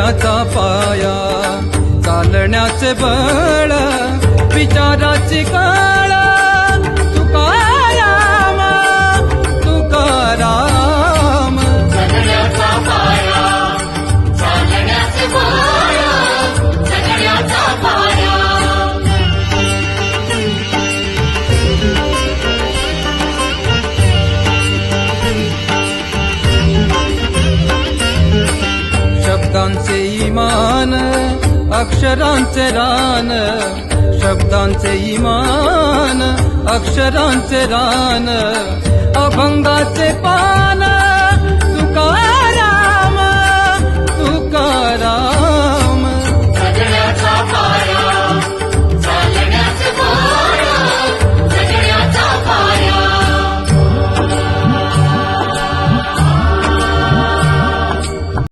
चालण्याचा पाया, चालण्याचे बळ, विचाराची कळ, तुकाराम तुकाराम. जगण्याचा पाया, चालण्याचे बळ, जगण्याचा पाया. शब्दांचे इमान, अक्षरांचे रान, शब्दांचे इमान, अक्षरांचे रान, अभंगाचे पान,